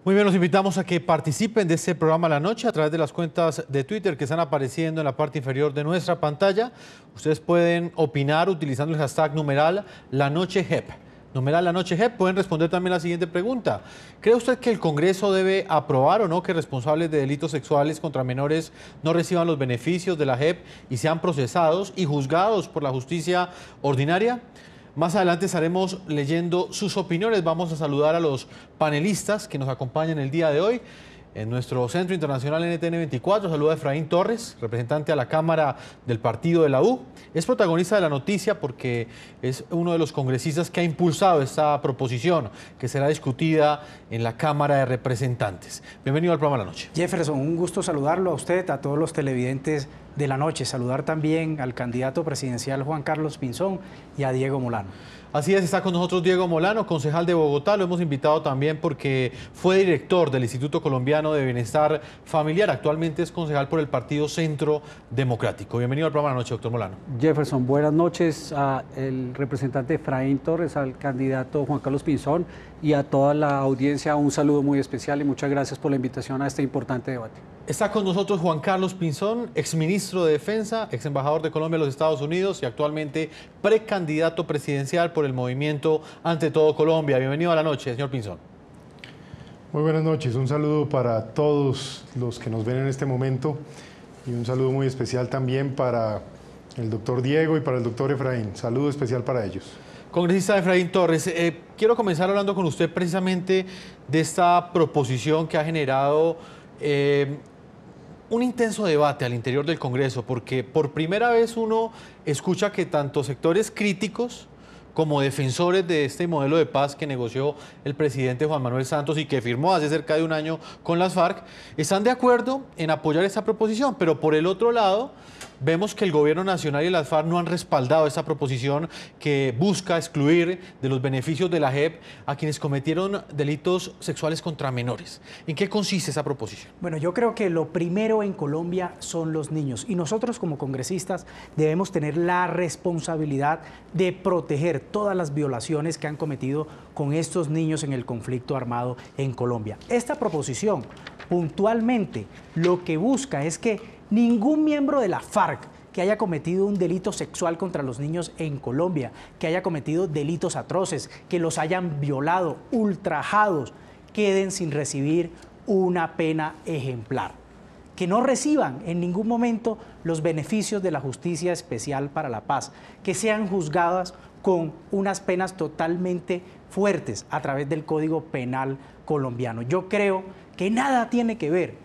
Muy bien, los invitamos a que participen de este programa La Noche a través de las cuentas de Twitter que están apareciendo en la parte inferior de nuestra pantalla. Ustedes pueden opinar utilizando el hashtag numeral La Noche JEP. Numeral La Noche JEP. Pueden responder también la siguiente pregunta. ¿Cree usted que el Congreso debe aprobar o no que responsables de delitos sexuales contra menores no reciban los beneficios de la JEP y sean procesados y juzgados por la justicia ordinaria? Más adelante estaremos leyendo sus opiniones. Vamos a saludar a los panelistas que nos acompañan el día de hoy. En nuestro Centro Internacional NTN 24 saluda a Efraín Torres, representante a la Cámara del Partido de la U. Es protagonista de la noticia porque es uno de los congresistas que ha impulsado esta proposición que será discutida en la Cámara de Representantes. Bienvenido al programa La Noche. Jefferson, un gusto saludarlo a usted, a todos los televidentes de La Noche. Saludar también al candidato presidencial Juan Carlos Pinzón y a Diego Molano. Así es, está con nosotros Diego Molano, concejal de Bogotá. Lo hemos invitado también porque fue director del Instituto Colombiano de Bienestar Familiar. Actualmente es concejal por el Partido Centro Democrático. Bienvenido al programa La Noche, doctor Molano. Jefferson, buenas noches al representante Efraín Torres, al candidato Juan Carlos Pinzón y a toda la audiencia. Un saludo muy especial y muchas gracias por la invitación a este importante debate. Está con nosotros Juan Carlos Pinzón, exministro de Defensa, ex embajador de Colombia en los Estados Unidos y actualmente precandidato presidencial por el movimiento Ante Todo Colombia. Bienvenido a La Noche, señor Pinzón. Muy buenas noches, un saludo para todos los que nos ven en este momento y un saludo muy especial también para el doctor Diego y para el doctor Efraín. Saludo especial para ellos. Congresista Efraín Torres, quiero comenzar hablando con usted precisamente de esta proposición que ha generado un intenso debate al interior del Congreso, porque por primera vez uno escucha que tanto sectores críticos como defensores de este modelo de paz que negoció el presidente Juan Manuel Santos y que firmó hace cerca de un año con las FARC, están de acuerdo en apoyar esta proposición, pero por el otro lado vemos que el gobierno nacional y las FARC no han respaldado esta proposición que busca excluir de los beneficios de la JEP a quienes cometieron delitos sexuales contra menores. ¿En qué consiste esa proposición? Bueno, yo creo que lo primero en Colombia son los niños y nosotros como congresistas debemos tener la responsabilidad de proteger todas las violaciones que han cometido con estos niños en el conflicto armado en Colombia. Esta proposición puntualmente lo que busca es que ningún miembro de la FARC que haya cometido un delito sexual contra los niños en Colombia, que haya cometido delitos atroces, que los hayan violado, ultrajados, queden sin recibir una pena ejemplar. Que no reciban en ningún momento los beneficios de la Justicia Especial para la Paz, que sean juzgadas con unas penas totalmente fuertes a través del Código Penal colombiano. Yo creo que nada tiene que ver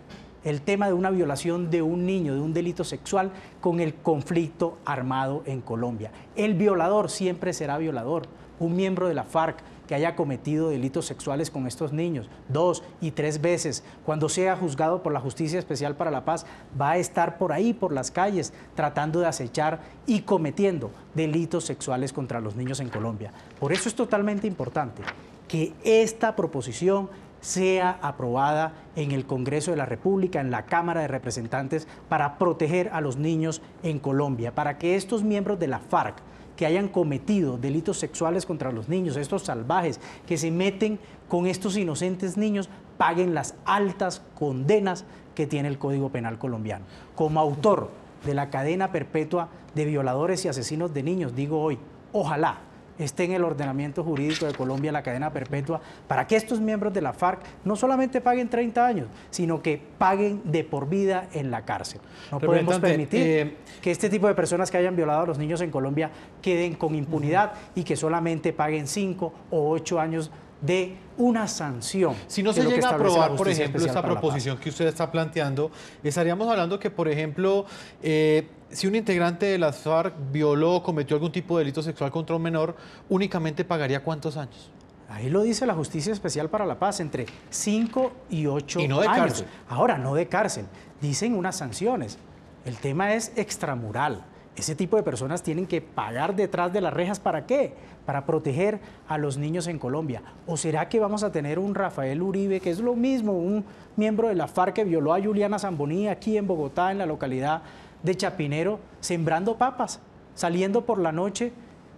el tema de una violación de un niño, de un delito sexual, con el conflicto armado en Colombia. El violador siempre será violador. Un miembro de la FARC que haya cometido delitos sexuales con estos niños 2 y 3 veces, cuando sea juzgado por la Justicia Especial para la Paz, va a estar por ahí, por las calles, tratando de acechar y cometiendo delitos sexuales contra los niños en Colombia. Por eso es totalmente importante que esta proposición sea aprobada en el Congreso de la República, en la Cámara de Representantes, para proteger a los niños en Colombia, para que estos miembros de la FARC que hayan cometido delitos sexuales contra los niños, estos salvajes que se meten con estos inocentes niños, paguen las altas condenas que tiene el Código Penal colombiano. Como autor de la cadena perpetua de violadores y asesinos de niños, digo hoy, ojalá esté en el ordenamiento jurídico de Colombia la cadena perpetua para que estos miembros de la FARC no solamente paguen 30 años, sino que paguen de por vida en la cárcel. No podemos permitir que este tipo de personas que hayan violado a los niños en Colombia queden con impunidad y que solamente paguen 5 o 8 años de una sanción. Si no se llega a aprobar, por ejemplo, esta proposición que usted está planteando, estaríamos hablando que, por ejemplo, si un integrante de las FARC violó o cometió algún tipo de delito sexual contra un menor, únicamente pagaría ¿cuántos años? Ahí lo dice la Justicia Especial para la Paz, entre 5 y 8 años. Y no de cárcel. Ahora, no de cárcel, dicen unas sanciones. El tema es extramural. Ese tipo de personas tienen que pagar detrás de las rejas, ¿para qué? Para proteger a los niños en Colombia. ¿O será que vamos a tener un Rafael Uribe, que es lo mismo, un miembro de la FARC que violó a Juliana Zamboní aquí en Bogotá, en la localidad de Chapinero, sembrando papas, saliendo por la noche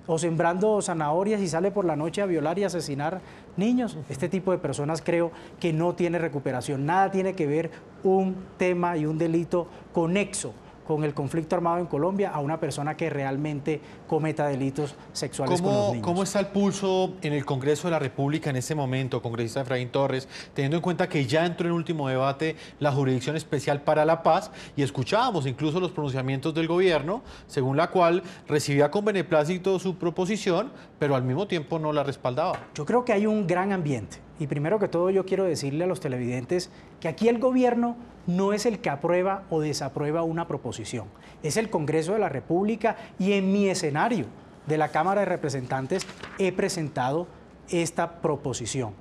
o sembrando zanahorias y sale por la noche a violar y asesinar niños. Este tipo de personas creo que no tiene recuperación. Nada tiene que ver un tema y un delito conexo con el conflicto armado en Colombia a una persona que realmente cometa delitos sexuales con los niños. ¿Cómo está el pulso en el Congreso de la República en este momento, congresista Efraín Torres, teniendo en cuenta que ya entró en último debate la Jurisdicción Especial para la Paz y escuchábamos incluso los pronunciamientos del gobierno, según la cual recibía con beneplácito su proposición, pero al mismo tiempo no la respaldaba? Yo creo que hay un gran ambiente y primero que todo yo quiero decirle a los televidentes que aquí el gobierno no es el que aprueba o desaprueba una proposición, es el Congreso de la República y en mi escenario de la Cámara de Representantes he presentado esta proposición.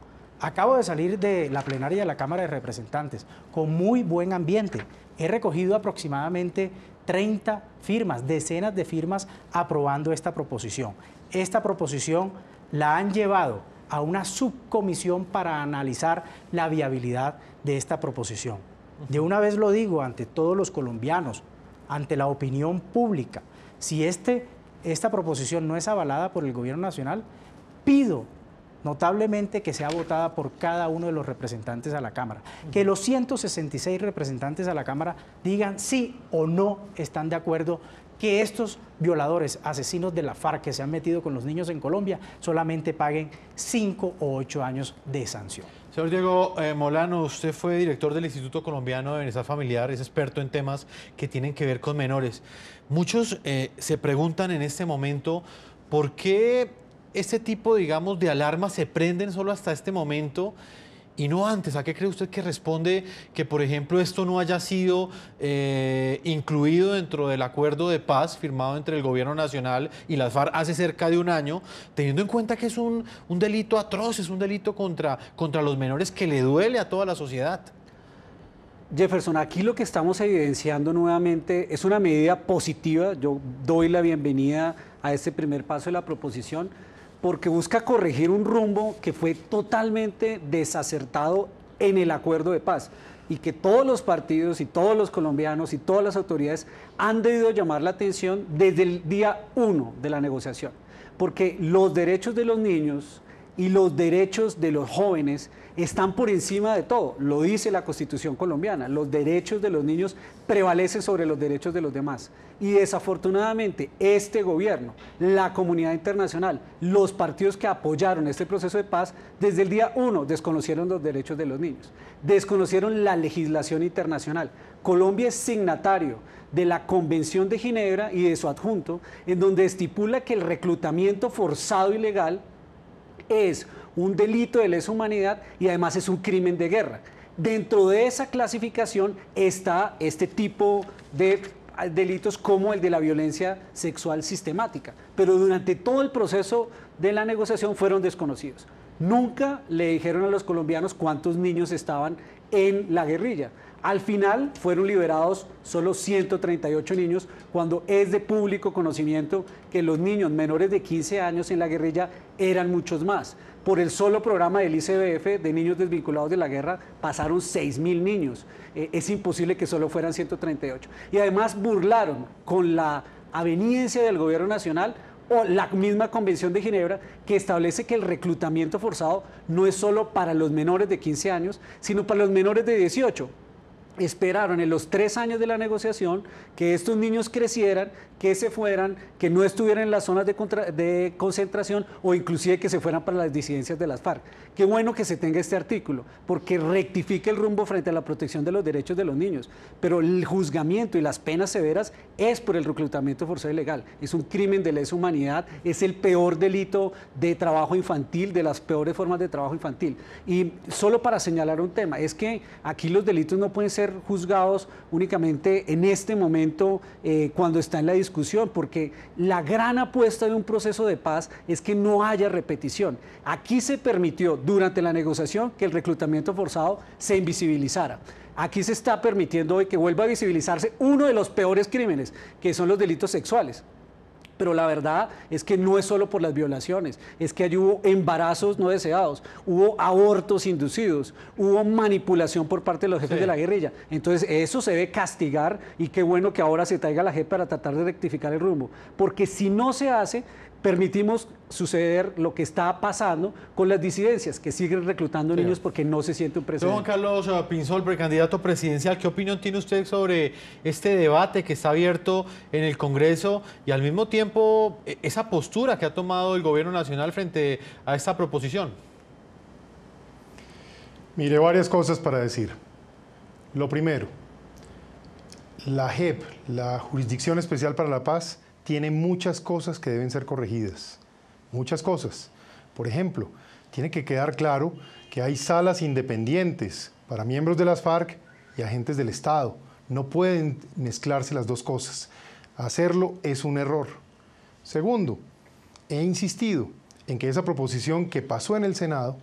Acabo de salir de la plenaria de la Cámara de Representantes con muy buen ambiente. He recogido aproximadamente 30 firmas, decenas de firmas aprobando esta proposición. Esta proposición la han llevado a una subcomisión para analizar la viabilidad de esta proposición. De una vez lo digo ante todos los colombianos, ante la opinión pública, si esta proposición no es avalada por el gobierno nacional, pido notablemente que sea votada por cada uno de los representantes a la Cámara. Que los 166 representantes a la Cámara digan sí o no están de acuerdo que estos violadores, asesinos de la FARC que se han metido con los niños en Colombia, solamente paguen 5 o 8 años de sanción. Señor Diego Molano, usted fue director del Instituto Colombiano de Bienestar Familiar, es experto en temas que tienen que ver con menores. Muchos se preguntan en este momento por qué este tipo, digamos, de alarmas se prenden solo hasta este momento y no antes. ¿A qué cree usted que responde que, por ejemplo, esto no haya sido incluido dentro del acuerdo de paz firmado entre el gobierno nacional y las FARC hace cerca de un año, teniendo en cuenta que es un delito atroz, es un delito contra los menores que le duele a toda la sociedad? Jefferson, aquí lo que estamos evidenciando nuevamente es una medida positiva. Yo doy la bienvenida a este primer paso de la proposición, porque busca corregir un rumbo que fue totalmente desacertado en el acuerdo de paz y que todos los partidos y todos los colombianos y todas las autoridades han debido llamar la atención desde el día 1 de la negociación, porque los derechos de los niños y los derechos de los jóvenes están por encima de todo. Lo dice la Constitución colombiana, los derechos de los niños prevalecen sobre los derechos de los demás. Y desafortunadamente este gobierno, la comunidad internacional, los partidos que apoyaron este proceso de paz, desde el día 1 desconocieron los derechos de los niños, desconocieron la legislación internacional. Colombia es signatario de la Convención de Ginebra y de su adjunto, en donde estipula que el reclutamiento forzado ilegal es un delito de lesa humanidad y además es un crimen de guerra. Dentro de esa clasificación está este tipo de delitos como el de la violencia sexual sistemática, pero durante todo el proceso de la negociación fueron desconocidos. Nunca le dijeron a los colombianos cuántos niños estaban en la guerrilla. Al final fueron liberados solo 138 niños, cuando es de público conocimiento que los niños menores de 15 años en la guerrilla eran muchos más. Por el solo programa del ICBF de niños desvinculados de la guerra pasaron 6.000 niños. Es imposible que solo fueran 138. Y además burlaron con la aveniencia del gobierno nacional o la misma Convención de Ginebra, que establece que el reclutamiento forzado no es solo para los menores de 15 años, sino para los menores de 18. Esperaron en los 3 años de la negociación que estos niños crecieran, que se fueran, que no estuvieran en las zonas de concentración o inclusive que se fueran para las disidencias de las FARC. Qué bueno que se tenga este artículo, porque rectifica el rumbo frente a la protección de los derechos de los niños, pero el juzgamiento y las penas severas es por el reclutamiento forzado ilegal. Es un crimen de lesa humanidad, es el peor delito de trabajo infantil, de las peores formas de trabajo infantil. Y solo para señalar un tema, es que aquí los delitos no pueden ser juzgados únicamente en este momento cuando está en la discusión, porque la gran apuesta de un proceso de paz es que no haya repetición. Aquí se permitió durante la negociación que el reclutamiento forzado se invisibilizara. Aquí se está permitiendo hoy que vuelva a visibilizarse uno de los peores crímenes, que son los delitos sexuales. Pero la verdad es que no es solo por las violaciones, es que allí hubo embarazos no deseados, hubo abortos inducidos, hubo manipulación por parte de los jefes de la guerrilla. Entonces eso se debe castigar y qué bueno que ahora se traiga la JEP para tratar de rectificar el rumbo. Porque si no se hace, permitimos suceder lo que está pasando con las disidencias, que siguen reclutando niños porque no se siente un precedente. Juan Carlos Pinzón, precandidato presidencial, ¿qué opinión tiene usted sobre este debate que está abierto en el Congreso y al mismo tiempo esa postura que ha tomado el Gobierno Nacional frente a esta proposición? Mire, varias cosas para decir. Lo primero, la JEP, la Jurisdicción Especial para la Paz, tiene muchas cosas que deben ser corregidas. Muchas cosas. Por ejemplo, tiene que quedar claro que hay salas independientes para miembros de las FARC y agentes del Estado. No pueden mezclarse las dos cosas. Hacerlo es un error. Segundo, he insistido en que esa proposición que pasó en el Senado,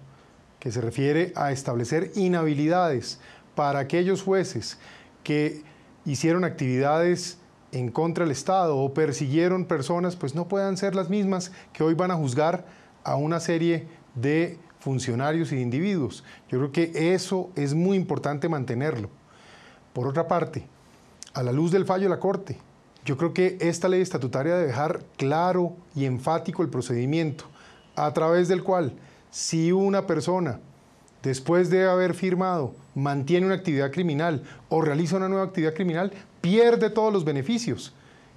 que se refiere a establecer inhabilidades para aquellos jueces que hicieron actividades en contra del Estado o persiguieron personas, pues no puedan ser las mismas que hoy van a juzgar a una serie de funcionarios y de individuos. Yo creo que eso es muy importante mantenerlo. Por otra parte, a la luz del fallo de la Corte, yo creo que esta ley estatutaria debe dejar claro y enfático el procedimiento, a través del cual, si una persona, después de haber firmado, mantiene una actividad criminal o realiza una nueva actividad criminal, pierde todos los beneficios.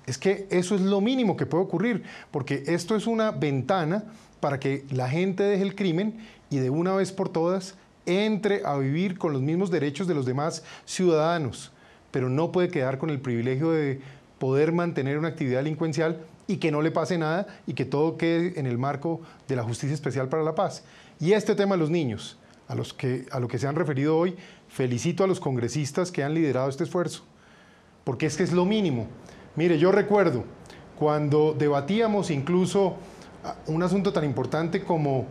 Es que eso es lo mínimo que puede ocurrir, porque esto es una ventana para que la gente deje el crimen y de una vez por todas entre a vivir con los mismos derechos de los demás ciudadanos, pero no puede quedar con el privilegio de poder mantener una actividad delincuencial y que no le pase nada y que todo quede en el marco de la Justicia Especial para la Paz. Y este tema de los niños, a lo que se han referido hoy, felicito a los congresistas que han liderado este esfuerzo, porque es que es lo mínimo. Mire, yo recuerdo cuando debatíamos incluso un asunto tan importante como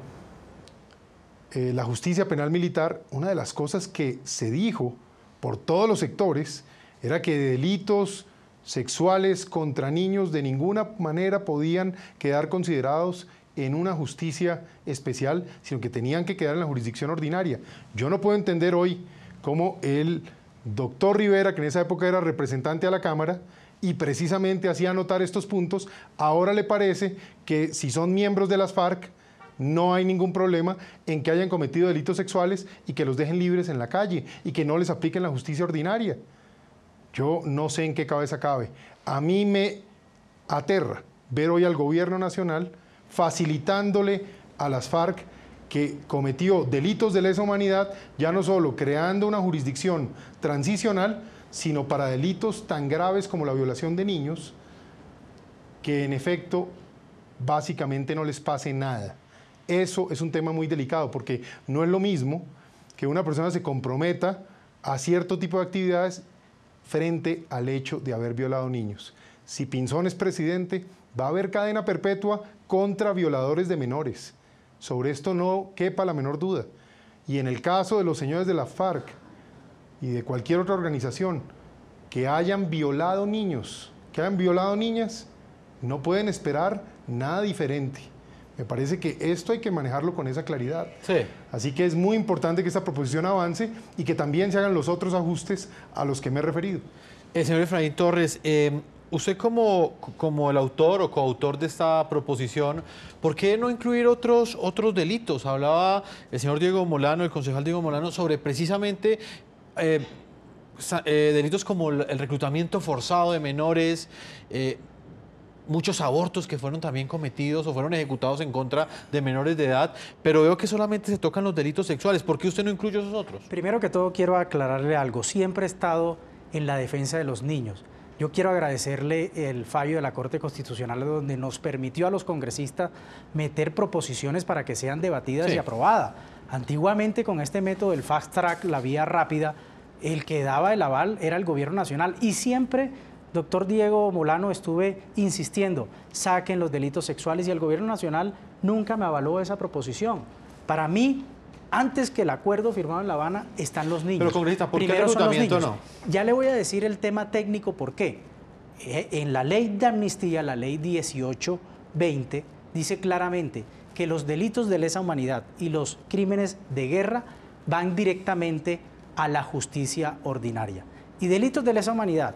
la justicia penal militar, una de las cosas que se dijo por todos los sectores era que delitos sexuales contra niños de ninguna manera podían quedar considerados en una justicia especial, sino que tenían que quedar en la jurisdicción ordinaria. Yo no puedo entender hoy cómo el doctor Rivera, que en esa época era representante a la Cámara y precisamente hacía anotar estos puntos, ahora le parece que si son miembros de las FARC no hay ningún problema en que hayan cometido delitos sexuales y que los dejen libres en la calle y que no les apliquen la justicia ordinaria. Yo no sé en qué cabeza cabe. A mí me aterra ver hoy al gobierno nacional facilitándole a las FARC, que cometió delitos de lesa humanidad, ya no solo creando una jurisdicción transicional, sino para delitos tan graves como la violación de niños, que en efecto básicamente no les pase nada. Eso es un tema muy delicado, porque no es lo mismo que una persona se comprometa a cierto tipo de actividades frente al hecho de haber violado niños. Si Pinzón es presidente, va a haber cadena perpetua contra violadores de menores. Sobre esto no quepa la menor duda. Y en el caso de los señores de la FARC y de cualquier otra organización que hayan violado niños, que hayan violado niñas, no pueden esperar nada diferente. Me parece que esto hay que manejarlo con esa claridad. Sí. Así que es muy importante que esta proposición avance y que también se hagan los otros ajustes a los que me he referido. Señor Efraín Torres, usted como el autor o coautor de esta proposición, ¿por qué no incluir otros delitos? Hablaba el señor Diego Molano, el concejal Diego Molano, sobre precisamente delitos como el reclutamiento forzado de menores, muchos abortos que fueron también cometidos o fueron ejecutados en contra de menores de edad, pero veo que solamente se tocan los delitos sexuales. ¿Por qué usted no incluye esos otros? Primero que todo quiero aclararle algo. Siempre he estado en la defensa de los niños. Yo quiero agradecerle el fallo de la Corte Constitucional donde nos permitió a los congresistas meter proposiciones para que sean debatidas y aprobadas. Antiguamente con este método del fast track, la vía rápida, el que daba el aval era el Gobierno Nacional y siempre, doctor Diego Molano, estuve insistiendo, saquen los delitos sexuales y el Gobierno Nacional nunca me avaló esa proposición. Para mí, antes que el acuerdo firmado en La Habana, están los niños. Pero, congresista, ¿por qué Primero son los niños. no? Ya le voy a decir el tema técnico por qué. En la ley de amnistía, la ley 1820, dice claramente que los delitos de lesa humanidad y los crímenes de guerra van directamente a la justicia ordinaria. Y delitos de lesa humanidad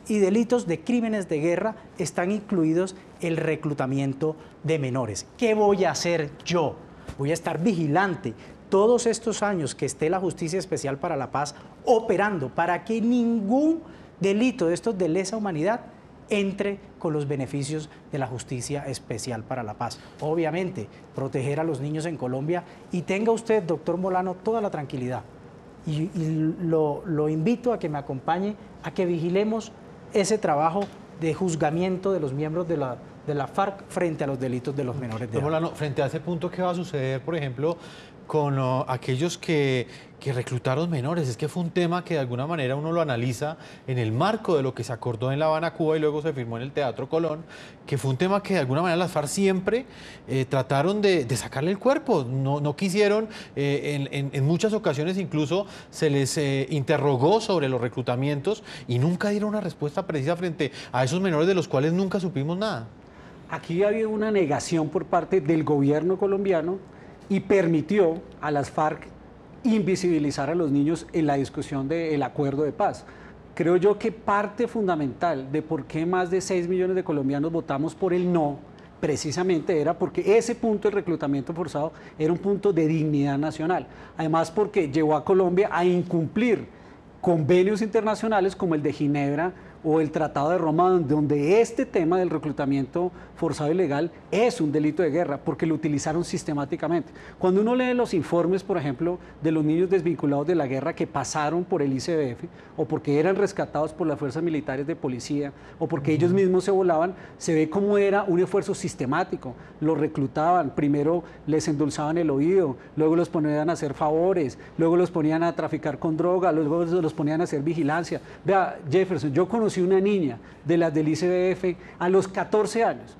y delitos de crímenes de guerra están incluidos el reclutamiento de menores. ¿Qué voy a hacer yo? Voy a estar vigilante todos estos años que esté la Justicia Especial para la Paz operando para que ningún delito de estos de lesa humanidad entre con los beneficios de la Justicia Especial para la Paz. Obviamente, proteger a los niños en Colombia, y tenga usted, doctor Molano, toda la tranquilidad. Y lo invito a que me acompañe a que vigilemos ese trabajo de juzgamiento de los miembros de la FARC frente a los delitos de los menores de edad. Molano, frente a ese punto, ¿qué va a suceder, por ejemplo, con aquellos que reclutaron menores? Es que fue un tema que de alguna manera uno lo analiza en el marco de lo que se acordó en La Habana, Cuba, y luego se firmó en el Teatro Colón, que fue un tema que de alguna manera las FARC siempre trataron de sacarle el cuerpo. No quisieron, en muchas ocasiones incluso se les interrogó sobre los reclutamientos y nunca dieron una respuesta precisa frente a esos menores de los cuales nunca supimos nada. Aquí había una negación por parte del gobierno colombiano y permitió a las FARC invisibilizar a los niños en la discusión del acuerdo de paz. Creo yo que parte fundamental de por qué más de 6 millones de colombianos votamos por el no, precisamente era porque ese punto del reclutamiento forzado era un punto de dignidad nacional. Además, porque llevó a Colombia a incumplir convenios internacionales como el de Ginebra o el Tratado de Roma, donde este tema del reclutamiento forzado ilegal es un delito de guerra, porque lo utilizaron sistemáticamente. Cuando uno lee los informes, por ejemplo, de los niños desvinculados de la guerra que pasaron por el ICBF, o porque eran rescatados por las fuerzas militares de policía, o porque ellos mismos se volaban, se ve cómo era un esfuerzo sistemático. Los reclutaban, primero les endulzaban el oído, luego los ponían a hacer favores, luego los ponían a traficar con droga, luego los ponían a hacer vigilancia. Vea, Jefferson, yo conocí una niña de las del ICBF a los 14 años.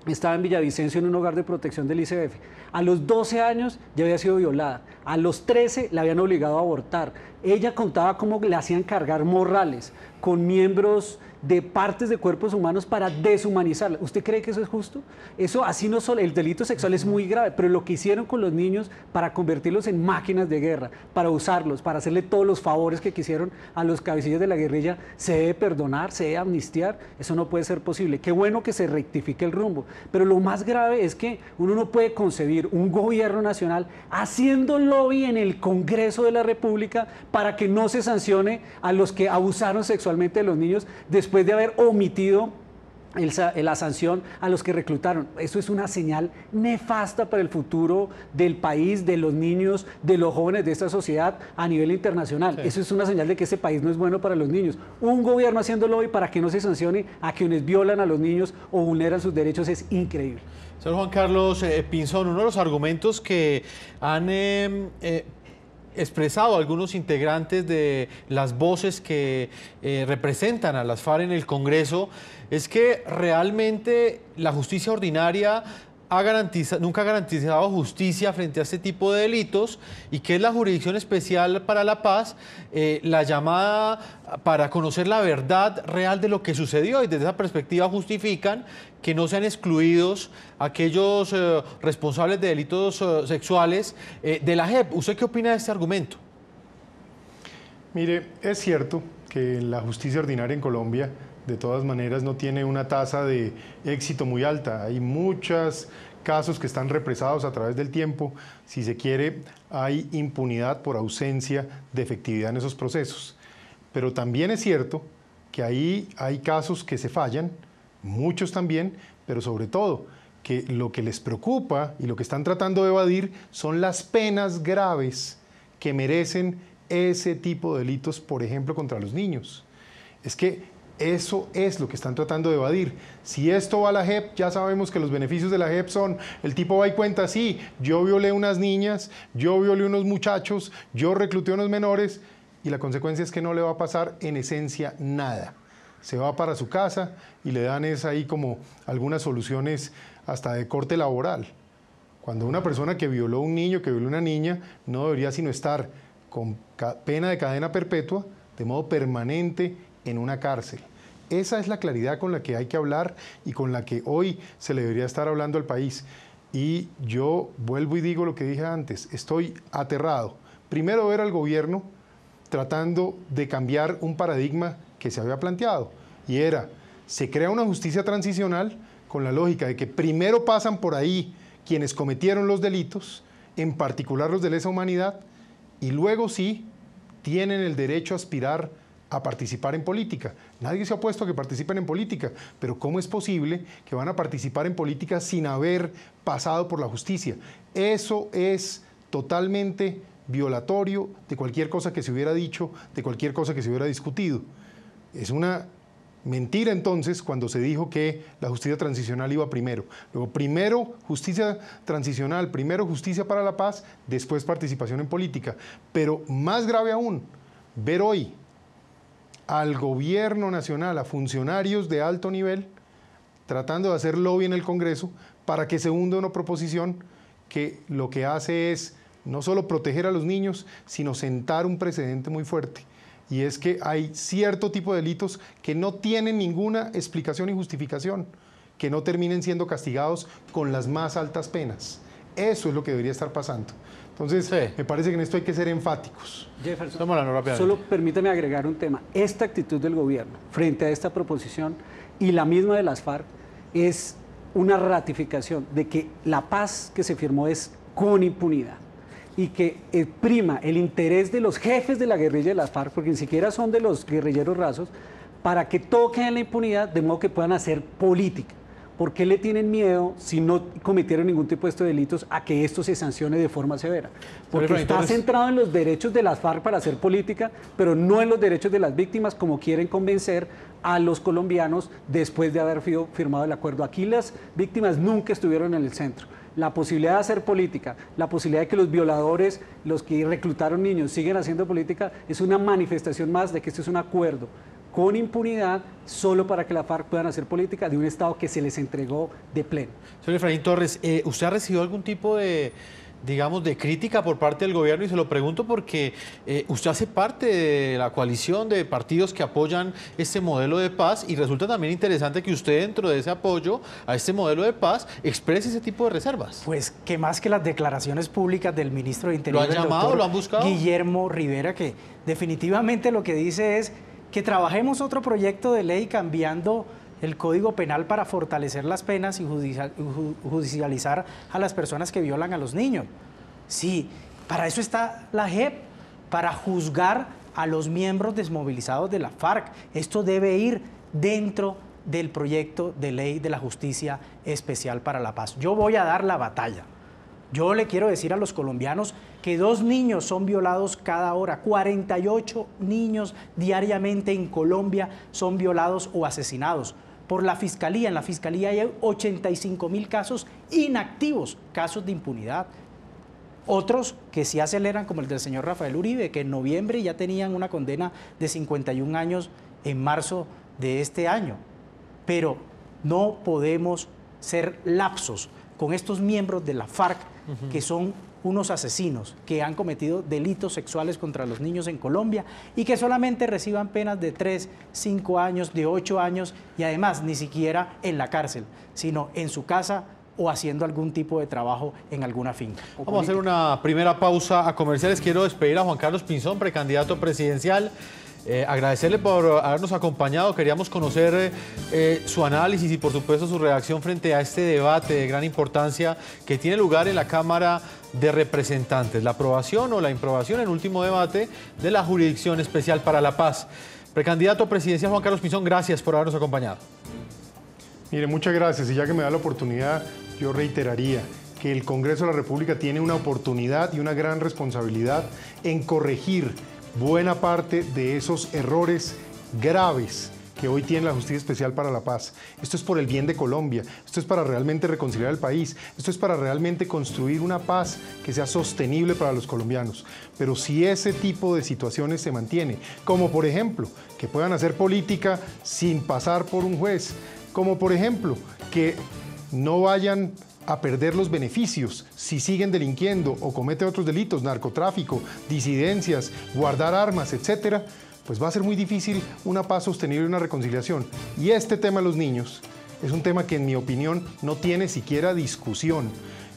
Estaba en Villavicencio en un hogar de protección del ICBF. A los 12 años ya había sido violada. A los 13 la habían obligado a abortar. Ella contaba cómo le hacían cargar morrales con miembros de partes de cuerpos humanos para deshumanizarla. ¿Usted cree que eso es justo? Eso así no solo, el delito sexual es muy grave, pero lo que hicieron con los niños para convertirlos en máquinas de guerra, para usarlos, para hacerle todos los favores que quisieron a los cabecillas de la guerrilla, se debe perdonar, se debe amnistiar. Eso no puede ser posible. Qué bueno que se rectifique el rumbo, pero lo más grave es que uno no puede concebir un gobierno nacional haciendo lobby en el Congreso de la República para que no se sancione a los que abusaron sexualmente de los niños después de haber omitido la sanción a los que reclutaron. Eso es una señal nefasta para el futuro del país, de los niños, de los jóvenes de esta sociedad a nivel internacional. Sí. Eso es una señal de que ese país no es bueno para los niños. Un gobierno haciendo lobby para que no se sancione a quienes violan a los niños o vulneran sus derechos es increíble. Señor Juan Carlos Pinzón, uno de los argumentos que han expresado algunos integrantes de las voces que representan a las FARC en el Congreso es que realmente la justicia ordinaria nunca ha garantizado justicia frente a este tipo de delitos, y que es la Jurisdicción Especial para la Paz la llamada para conocer la verdad real de lo que sucedió, y desde esa perspectiva justifican que no sean excluidos aquellos responsables de delitos sexuales de la JEP. ¿Usted qué opina de este argumento? Mire, es cierto que la justicia ordinaria en Colombia de todas maneras no tiene una tasa de éxito muy alta. Hay muchos casos que están represados a través del tiempo. Si se quiere, hay impunidad por ausencia de efectividad en esos procesos. Pero también es cierto que ahí hay casos que se fallan, muchos también, pero sobre todo que lo que les preocupa y lo que están tratando de evadir son las penas graves que merecen ese tipo de delitos, por ejemplo, contra los niños. Es que eso es lo que están tratando de evadir. Si esto va a la JEP, ya sabemos que los beneficios de la JEP son, el tipo va y cuenta, sí, yo violé unas niñas, yo violé unos muchachos, yo recluté unos menores, y la consecuencia es que no le va a pasar en esencia nada. Se va para su casa y le dan ahí como algunas soluciones hasta de corte laboral. Cuando una persona que violó a un niño, que violó a una niña, no debería sino estar con pena de cadena perpetua, de modo permanente en una cárcel. Esa es la claridad con la que hay que hablar y con la que hoy se le debería estar hablando al país. Y yo vuelvo y digo lo que dije antes, estoy aterrado. Primero, ver al gobierno tratando de cambiar un paradigma que se había planteado. y era, se crea una justicia transicional con la lógica de que primero pasan por ahí quienes cometieron los delitos, en particular los de lesa humanidad, y luego sí tienen el derecho a aspirar a participar en política. Nadie se ha opuesto a que participen en política, pero ¿cómo es posible que van a participar en política sin haber pasado por la justicia? Eso es totalmente violatorio de cualquier cosa que se hubiera dicho, de cualquier cosa que se hubiera discutido. Es una mentira entonces cuando se dijo que la justicia transicional iba primero. Luego, primero justicia transicional, primero justicia para la paz, después participación en política. Pero más grave aún, ver hoy al gobierno nacional, a funcionarios de alto nivel, tratando de hacer lobby en el Congreso para que se hunda una proposición que lo que hace es no solo proteger a los niños, sino sentar un precedente muy fuerte. Y es que hay cierto tipo de delitos que no tienen ninguna explicación y justificación, que no terminen siendo castigados con las más altas penas. Eso es lo que debería estar pasando. Entonces, sí, me parece que en esto hay que ser enfáticos. Jefferson, solo permítame agregar un tema. Esta actitud del gobierno frente a esta proposición y la misma de las FARC es una ratificación de que la paz que se firmó es con impunidad y que prima el interés de los jefes de la guerrilla de las FARC, porque ni siquiera son de los guerrilleros rasos, para que toquen en la impunidad de modo que puedan hacer política. ¿Por qué le tienen miedo, si no cometieron ningún tipo de estos delitos, a que esto se sancione de forma severa? Porque está centrado en los derechos de las FARC para hacer política, pero no en los derechos de las víctimas, como quieren convencer a los colombianos después de haber firmado el acuerdo. Aquí las víctimas nunca estuvieron en el centro. La posibilidad de hacer política, la posibilidad de que los violadores, los que reclutaron niños, siguen haciendo política, es una manifestación más de que este es un acuerdo con impunidad solo para que la FARC puedan hacer política de un Estado que se les entregó de pleno. Señor Efraín Torres, ¿usted ha recibido algún tipo de, digamos, de crítica por parte del gobierno? Y se lo pregunto porque usted hace parte de la coalición de partidos que apoyan este modelo de paz y resulta también interesante que usted dentro de ese apoyo a este modelo de paz exprese ese tipo de reservas. Pues que más que las declaraciones públicas del ministro de Interior, ¿lo han llamado, lo han buscado? Guillermo Rivera, que definitivamente lo que dice es que trabajemos otro proyecto de ley cambiando el Código Penal para fortalecer las penas y judicializar a las personas que violan a los niños. Sí, para eso está la JEP, para juzgar a los miembros desmovilizados de la FARC. Esto debe ir dentro del proyecto de ley de la Justicia Especial para la Paz. Yo voy a dar la batalla. Yo le quiero decir a los colombianos que 2 niños son violados cada hora, 48 niños diariamente en Colombia son violados o asesinados por la Fiscalía. En la Fiscalía hay 85.000 casos inactivos, casos de impunidad. Otros que sí aceleran, como el del señor Rafael Uribe, que en noviembre ya tenían una condena de 51 años en marzo de este año. Pero no podemos ser lapsos con estos miembros de la FARC, que son unos asesinos que han cometido delitos sexuales contra los niños en Colombia y que solamente reciban penas de 3, 5 años, de 8 años y además ni siquiera en la cárcel, sino en su casa o haciendo algún tipo de trabajo en alguna finca. Vamos a hacer una primera pausa a comerciales. Quiero despedir a Juan Carlos Pinzón, precandidato presidencial. Agradecerle por habernos acompañado. Queríamos conocer su análisis y por supuesto su reacción frente a este debate de gran importancia que tiene lugar en la Cámara de Representantes, la aprobación o la improbación en último debate de la Jurisdicción Especial para la Paz. Precandidato presidencial Juan Carlos Pinzón, gracias por habernos acompañado. Mire, muchas gracias, y ya que me da la oportunidad, yo reiteraría que el Congreso de la República tiene una oportunidad y una gran responsabilidad en corregir buena parte de esos errores graves que hoy tiene la Justicia Especial para la Paz. Esto es por el bien de Colombia, esto es para realmente reconciliar el país, esto es para realmente construir una paz que sea sostenible para los colombianos. Pero si ese tipo de situaciones se mantiene, como por ejemplo, que puedan hacer política sin pasar por un juez, como por ejemplo, que no vayan a perder los beneficios si siguen delinquiendo o cometen otros delitos, narcotráfico, disidencias, guardar armas, etcétera, pues va a ser muy difícil una paz sostenible y una reconciliación. Y este tema de los niños es un tema que en mi opinión no tiene siquiera discusión.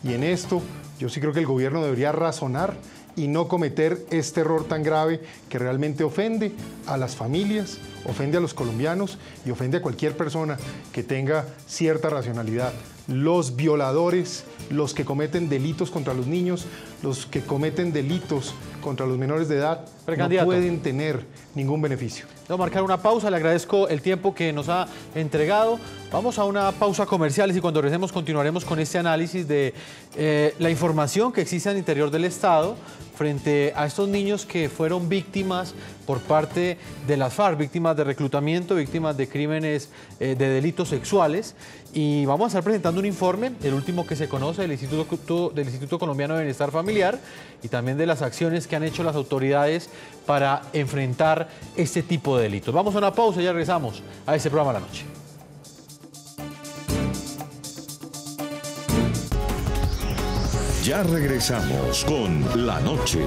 Y en esto yo sí creo que el gobierno debería razonar y no cometer este error tan grave que realmente ofende a las familias, ofende a los colombianos y ofende a cualquier persona que tenga cierta racionalidad. Los violadores, los que cometen delitos contra los niños, los que cometen delitos contra los menores de edad, no pueden tener ningún beneficio. Debo marcar una pausa, le agradezco el tiempo que nos ha entregado. Vamos a una pausa comercial y cuando regresemos continuaremos con este análisis de la información que existe al interior del Estado frente a estos niños que fueron víctimas por parte de las FARC, víctimas de reclutamiento, víctimas de crímenes de delitos sexuales. Y vamos a estar presentando un informe, el último que se conoce del Instituto Colombiano de Bienestar Familiar y también de las acciones que han hecho las autoridades para enfrentar este tipo de delitos. Vamos a una pausa y ya regresamos a este programa de la noche. Ya regresamos con La Noche.